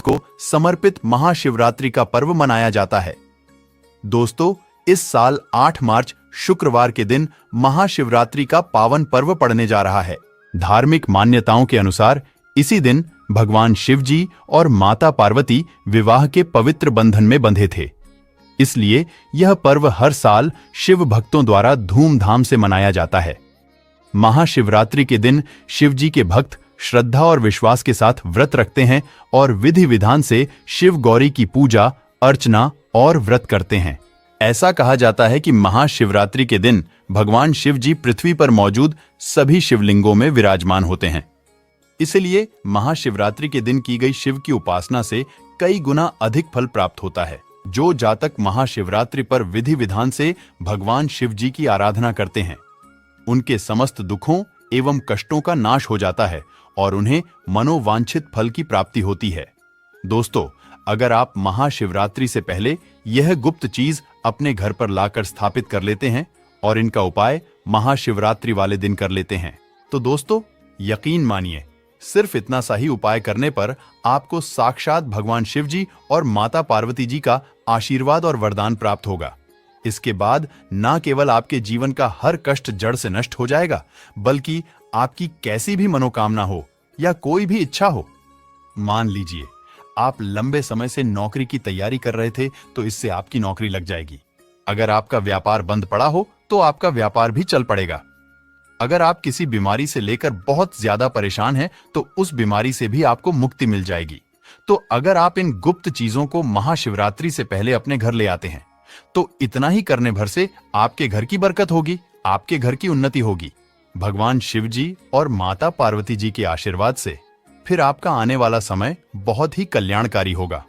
को समर्पित महाशिवरात्रि का पर्व मनाया जाता है। दोस्तों, इस साल 8 मार्च शुक्रवार के दिन महाशिवरात्रि का पावन पर्व पड़ने जा रहा है। धार्मिक मान्यताओं के अनुसार इसी दिन भगवान शिव जी और माता पार्वती विवाह के पवित्र बंधन में बंधे थे। इसलिए यह पर्व हर साल शिव भक्तों द्वारा धूमधाम से मनाया जाता है। महाशिवरात्रि के दिन शिव जी के भक्त श्रद्धा और विश्वास के साथ व्रत रखते हैं और विधि विधान से शिव गौरी की पूजा, अर्चना और व्रत करते हैं। ऐसा कहा जाता है कि महाशिवरात्रि के दिन भगवान शिव जी पृथ्वी पर मौजूद सभी शिवलिंगों में विराजमान होते हैं। इसलिए महाशिवरात्रि के दिन की गई शिव की उपासना से कई गुना अधिक फल प्राप्त होता है। जो जातक महाशिवरात्रि पर विधि विधान से भगवान शिव जी की आराधना करते हैं, उनके समस्त दुखों एवं कष्टों का नाश हो जाता है और उन्हें मनोवांछित फल की प्राप्ति होती है। दोस्तों, अगर आप महाशिवरात्रि से पहले यह गुप्त चीज अपने घर पर लाकर स्थापित कर लेते हैं और इनका उपाय महाशिवरात्रि वाले दिन कर लेते हैं, तो दोस्तों यकीन मानिए, सिर्फ इतना सा ही उपाय करने पर आपको साक्षात भगवान शिव जी और माता पार्वती जी का आशीर्वाद और वरदान प्राप्त होगा। इसके बाद न केवल आपके जीवन का हर कष्ट जड़ से नष्ट हो जाएगा, बल्कि आपकी कैसी भी मनोकामना हो या कोई भी इच्छा हो, मान लीजिए आप लंबे समय से नौकरी की तैयारी कर रहे थे, तो इससे आपकी नौकरी लग जाएगी। अगर आपका व्यापार बंद पड़ा हो तो आपका व्यापार भी चल पड़ेगा। अगर आप किसी बीमारी से लेकर बहुत ज्यादा परेशान हैं, तो उस बीमारी से भी आपको मुक्ति मिल जाएगी। तो अगर आप इन गुप्त चीजों को महाशिवरात्रि से पहले अपने घर ले आते हैं, तो इतना ही करने भर से आपके घर की बरकत होगी, आपके घर की उन्नति होगी। भगवान शिव जी और माता पार्वती जी के आशीर्वाद से फिर आपका आने वाला समय बहुत ही कल्याणकारी होगा।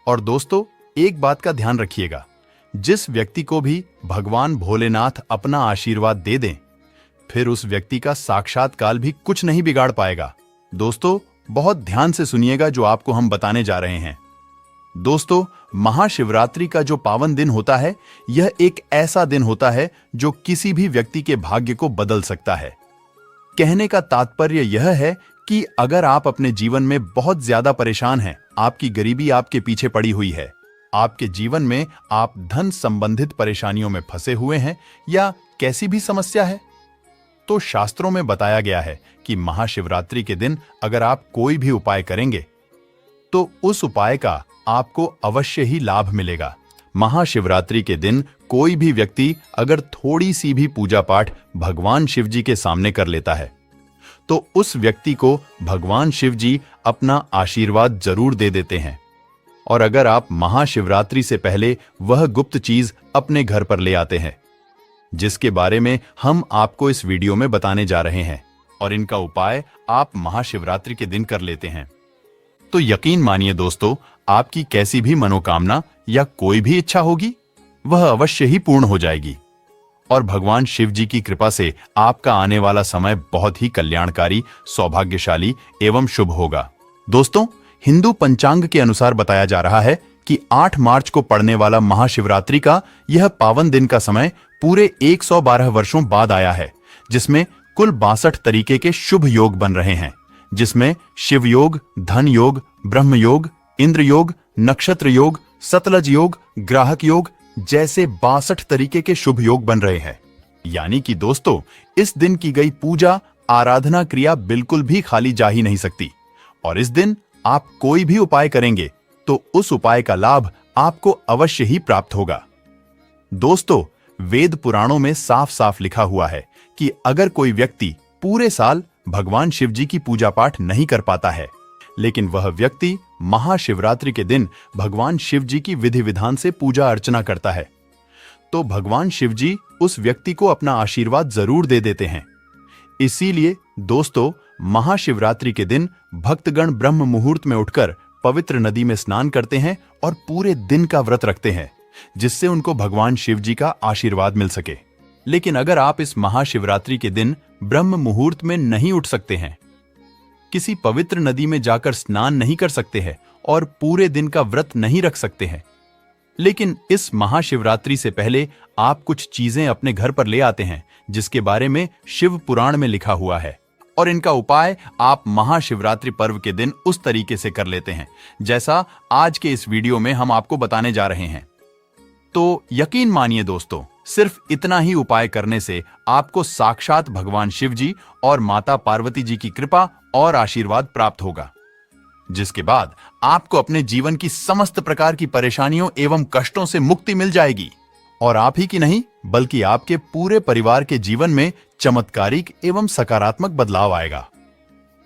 और दोस्तों, एक बात का ध्यान रखिएगा, जिस व्यक्ति को भी भगवान भोलेनाथ अपना आशीर्वाद दे दें, फिर उस व्यक्ति का साक्षात्कार भी कुछ नहीं बिगाड़ पाएगा। दोस्तों, बहुत ध्यान से सुनिएगा जो आपको हम बताने जा रहे हैं। दोस्तों, महाशिवरात्रि का जो पावन दिन होता है, यह एक ऐसा दिन होता है जो किसी भी व्यक्ति के भाग्य को बदल सकता है। कहने का तात्पर्य यह है कि अगर आप अपने जीवन में बहुत ज्यादा परेशान हैं, आपकी गरीबी आपके पीछे पड़ी हुई है, आपके जीवन में आप धन संबंधित परेशानियों में फंसे हुए हैं या कैसी भी समस्या है, तो शास्त्रों में बताया गया है कि महाशिवरात्रि के दिन अगर आप कोई भी उपाय करेंगे, तो उस उपाय का आपको अवश्य ही लाभ मिलेगा। महाशिवरात्रि के दिन कोई भी व्यक्ति अगर थोड़ी सी भी पूजा पाठ भगवान शिव जी के सामने कर लेता है, तो उस व्यक्ति को भगवान शिव जी अपना आशीर्वाद जरूर दे देते हैं। और अगर आप महाशिवरात्रि से पहले वह गुप्त चीज अपने घर पर ले आते हैं, जिसके बारे में हम आपको इस वीडियो में बताने जा रहे हैं, और इनका उपाय आप महाशिवरात्रि के दिन कर लेते हैं, तो यकीन मानिए दोस्तों, आपकी कैसी भी मनोकामना या कोई भी इच्छा होगी, वह अवश्य ही पूर्ण हो जाएगी। और भगवान शिव जी की कृपा से आपका आने वाला समय बहुत ही कल्याणकारी, सौभाग्यशाली एवं शुभ होगा। दोस्तों, हिंदू पंचांग के अनुसार बताया जा रहा है कि 8 मार्च को पड़ने वाला महाशिवरात्रि का यह पावन दिन का समय पूरे 112 वर्षों बाद आया है, जिसमें कुल 62 तरीके के शुभ योग बन रहे हैं, जिसमें शिव योग, धन योग, ब्रह्म योग, इंद्र योग, नक्षत्र योग, सतलज योग, ग्राहक योग जैसे 62 तरीके के शुभ योग बन रहे हैं। यानी कि दोस्तों, इस दिन की गई पूजा, आराधना क्रिया बिल्कुल भी खाली जा ही नहीं सकती। और इस दिन आप कोई भी उपाय करेंगे तो उस उपाय का लाभ आपको अवश्य ही प्राप्त होगा। दोस्तों, वेद पुराणों में साफ साफ लिखा हुआ है कि अगर कोई व्यक्ति पूरे साल भगवान शिव जी की पूजा पाठ नहीं कर पाता है, लेकिन वह व्यक्ति महाशिवरात्रि के दिन भगवान शिव जी की विधि विधान से पूजा अर्चना करता है, तो भगवान शिव जी उस व्यक्ति को अपना आशीर्वाद जरूर दे देते हैं। इसीलिए दोस्तों, महाशिवरात्रि के दिन भक्तगण ब्रह्म मुहूर्त में उठकर पवित्र नदी में स्नान करते हैं और पूरे दिन का व्रत रखते हैं, जिससे उनको भगवान शिव जी का आशीर्वाद मिल सके। लेकिन अगर आप इस महाशिवरात्रि के दिन ब्रह्म मुहूर्त में नहीं उठ सकते हैं, किसी पवित्र नदी में जाकर स्नान नहीं कर सकते हैं और पूरे दिन का व्रत नहीं रख सकते हैं, लेकिन इस महाशिवरात्रि से पहले आप कुछ चीजें अपने घर पर ले आते हैं, जिसके बारे में शिव पुराण में लिखा हुआ है। और इनका उपाय आप महाशिवरात्रि पर्व के दिन उस तरीके से कर लेते हैं जैसा आज के इस वीडियो में हम आपको बताने जा रहे हैं। तो यकीन मानिए दोस्तों, सिर्फ इतना ही उपाय करने से आपको साक्षात भगवान शिव जी और माता पार्वती जी की कृपा और आशीर्वाद प्राप्त होगा, जिसके बाद आपको अपने जीवन की समस्त प्रकार की परेशानियों एवं कष्टों से मुक्ति मिल जाएगी और आप ही की नहीं बल्कि आपके पूरे परिवार के जीवन में चमत्कारिक एवं सकारात्मक बदलाव आएगा।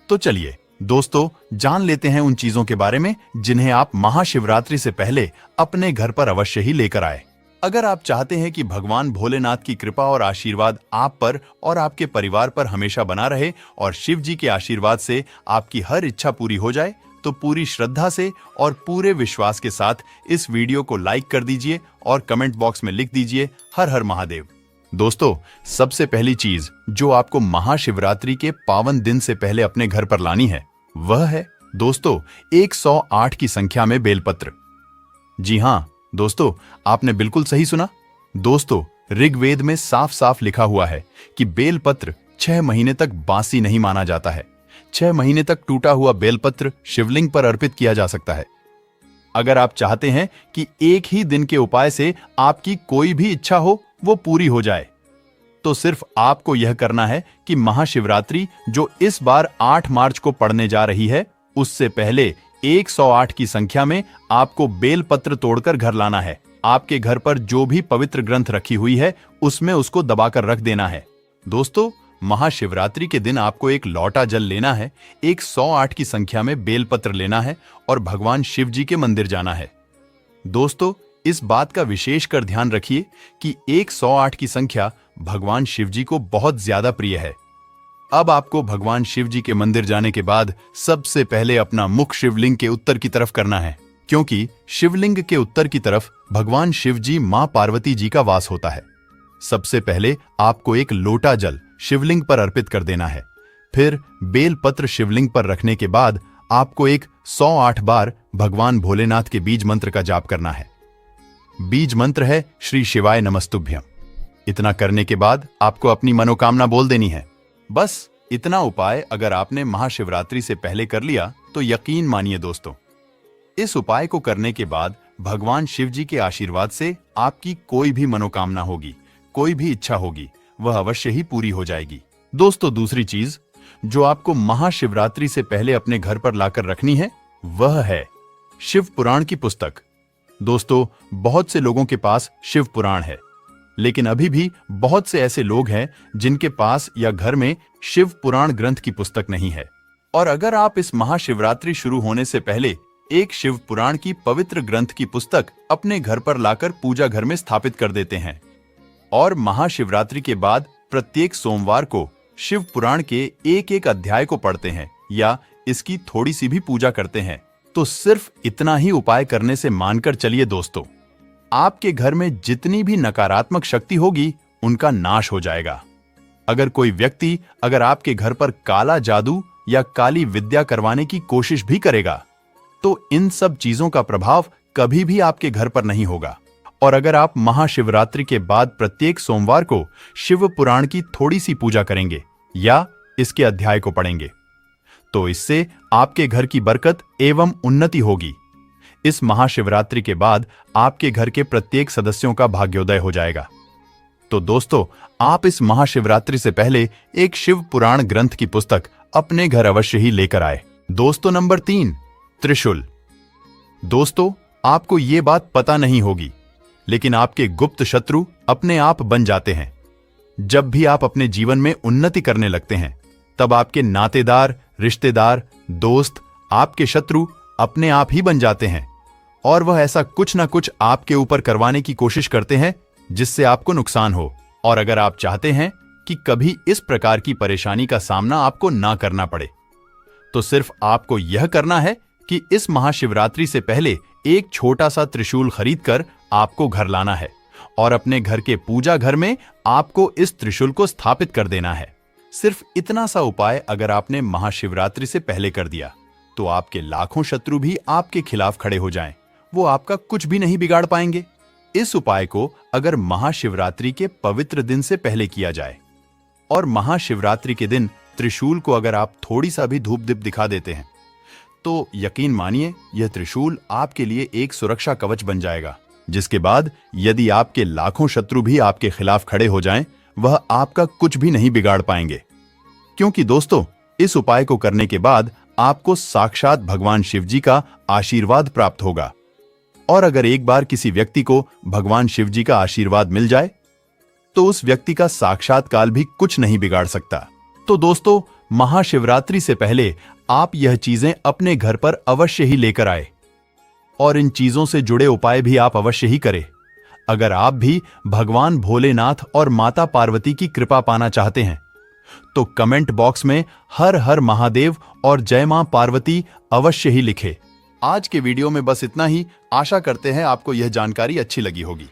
तो चलिए दोस्तों, जान लेते हैं उन चीजों के बारे में जिन्हें आप महाशिवरात्रि से पहले अपने घर पर अवश्य ही लेकर आए। अगर आप चाहते हैं कि भगवान भोलेनाथ की कृपा और आशीर्वाद आप पर और आपके परिवार पर हमेशा बना रहे और शिव जी के आशीर्वाद से आपकी हर इच्छा पूरी हो जाए, तो पूरी श्रद्धा से और पूरे विश्वास के साथ इस वीडियो को लाइक कर दीजिए और कमेंट बॉक्स में लिख दीजिए हर हर महादेव। दोस्तों, सबसे पहली चीज जो आपको महाशिवरात्रि के पावन दिन से पहले अपने घर पर लानी है वह है दोस्तों 108 की संख्या में बेलपत्र। जी हां दोस्तों, आपने बिल्कुल सही सुना। दोस्तों, ऋग्वेद में साफ साफ लिखा हुआ है कि बेलपत्र 6 महीने तक बासी नहीं माना जाता है। 6 महीने तक टूटा हुआ बेलपत्र शिवलिंग पर अर्पित किया जा सकता है। अगर आप चाहते हैं कि एक ही दिन के उपाय से आपकी कोई भी इच्छा हो वो पूरी हो जाए, तो सिर्फ आपको यह करना है कि महाशिवरात्रि जो इस बार 8 मार्च को पड़ने जा रही है, उससे पहले 108 की संख्या में आपको बेलपत्र तोड़कर घर लाना है। आपके घर पर जो भी पवित्र ग्रंथ रखी हुई है उसमें उसको दबाकर रख देना है। दोस्तों, महाशिवरात्रि के दिन आपको एक लौटा जल लेना है, 108 की संख्या में बेलपत्र लेना है और भगवान शिव जी के मंदिर जाना है। दोस्तों, इस बात का विशेष कर ध्यान रखिए कि 108 की संख्या भगवान शिव जी को बहुत ज्यादा प्रिय है। अब आपको भगवान शिव जी के मंदिर जाने के बाद सबसे पहले अपना मुख शिवलिंग के उत्तर की तरफ करना है, क्योंकि शिवलिंग के उत्तर की तरफ भगवान शिव जी मां पार्वती जी का वास होता है। सबसे पहले आपको एक लोटा जल शिवलिंग पर अर्पित कर देना है। फिर बेलपत्र शिवलिंग पर रखने के बाद आपको एक 108 बार भगवान भोलेनाथ के बीज मंत्र का जाप करना है। बीज मंत्र है श्री शिवाय नमस्तुभ्यम। इतना करने के बाद आपको अपनी मनोकामना बोल देनी है। बस इतना उपाय अगर आपने महाशिवरात्रि से पहले कर लिया तो यकीन मानिए दोस्तों, इस उपाय को करने के बाद भगवान शिव जी के आशीर्वाद से आपकी कोई भी मनोकामना होगी, कोई भी इच्छा होगी, वह अवश्य ही पूरी हो जाएगी। दोस्तों, दूसरी चीज जो आपको महाशिवरात्रि से पहले अपने घर पर लाकर रखनी है वह है शिव पुराण की पुस्तक। दोस्तों, बहुत से लोगों के पास शिव पुराण है, लेकिन अभी भी बहुत से ऐसे लोग हैं जिनके पास या घर में शिव पुराण ग्रंथ की पुस्तक नहीं है। और अगर आप इस महाशिवरात्रि शुरू होने से पहले एक शिव पुराण की पवित्र ग्रंथ की पुस्तक अपने घर पर लाकर पूजा घर में स्थापित कर देते हैं और महाशिवरात्रि के बाद प्रत्येक सोमवार को शिव पुराण के एक एक अध्याय को पढ़ते हैं या इसकी थोड़ी सी भी पूजा करते हैं, तो सिर्फ इतना ही उपाय करने से मानकर चलिए दोस्तों, आपके घर में जितनी भी नकारात्मक शक्ति होगी उनका नाश हो जाएगा। अगर कोई व्यक्ति अगर आपके घर पर काला जादू या काली विद्या करवाने की कोशिश भी करेगा, तो इन सब चीजों का प्रभाव कभी भी आपके घर पर नहीं होगा। और अगर आप महाशिवरात्रि के बाद प्रत्येक सोमवार को शिव पुराण की थोड़ी सी पूजा करेंगे या इसके अध्याय को पढ़ेंगे, तो इससे आपके घर की बरकत एवं उन्नति होगी। इस महाशिवरात्रि के बाद आपके घर के प्रत्येक सदस्यों का भाग्योदय हो जाएगा। तो दोस्तों, आप इस महाशिवरात्रि से पहले एक शिव पुराण ग्रंथ की पुस्तक अपने घर अवश्य ही लेकर आए। दोस्तों, नंबर 3, त्रिशूल। दोस्तों, आपको ये बात पता नहीं होगी, लेकिन आपके गुप्त शत्रु अपने आप बन जाते हैं। जब भी आप अपने जीवन में उन्नति करने लगते हैं, तब आपके नातेदार, रिश्तेदार, दोस्त, आपके शत्रु अपने आप ही बन जाते हैं और वह ऐसा कुछ ना कुछ आपके ऊपर करवाने की कोशिश करते हैं जिससे आपको नुकसान हो। और अगर आप चाहते हैं कि कभी इस प्रकार की परेशानी का सामना आपको ना करना पड़े, तो सिर्फ आपको यह करना है कि इस महाशिवरात्रि से पहले एक छोटा सा त्रिशूल खरीदकर आपको घर लाना है और अपने घर के पूजा घर में आपको इस त्रिशूल को स्थापित कर देना है। सिर्फ इतना सा उपाय अगर आपने महाशिवरात्रि से पहले कर दिया, तो आपके लाखों शत्रु भी आपके खिलाफ खड़े हो जाएं, वो आपका कुछ भी नहीं बिगाड़ पाएंगे। इस उपाय को अगर महाशिवरात्रि के पवित्र दिन से पहले किया जाए और महाशिवरात्रि के दिन त्रिशूल को अगर आप थोड़ी सा भी धूप दीप दिखा देते हैं तो यकीन मानिए यह त्रिशूल आपके लिए एक सुरक्षा कवच बन जाएगा, जिसके बाद यदि आपके लाखों शत्रु भी आपके खिलाफ खड़े हो जाएं, वह आपका कुछ भी नहीं बिगाड़ पाएंगे। क्योंकि दोस्तों, इस उपाय को करने के बाद आपको साक्षात भगवान शिव जी का आशीर्वाद प्राप्त होगा। और अगर एक बार किसी व्यक्ति को भगवान शिव जी का आशीर्वाद मिल जाए तो उस व्यक्ति का साक्षात्कार भी कुछ नहीं बिगाड़ सकता। तो दोस्तों, महाशिवरात्रि से पहले आप यह चीजें अपने घर पर अवश्य ही लेकर आए और इन चीजों से जुड़े उपाय भी आप अवश्य ही करें। अगर आप भी भगवान भोलेनाथ और माता पार्वती की कृपा पाना चाहते हैं तो कमेंट बॉक्स में हर हर महादेव और जय मां पार्वती अवश्य ही लिखें। आज के वीडियो में बस इतना ही। आशा करते हैं आपको यह जानकारी अच्छी लगी होगी।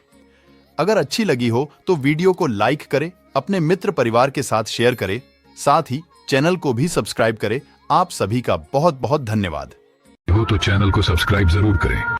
अगर अच्छी लगी हो तो वीडियो को लाइक करें, अपने मित्र परिवार के साथ शेयर करें, साथ ही चैनल को भी सब्सक्राइब करें। आप सभी का बहुत बहुत धन्यवाद। हो तो चैनल को सब्सक्राइब जरूर करें।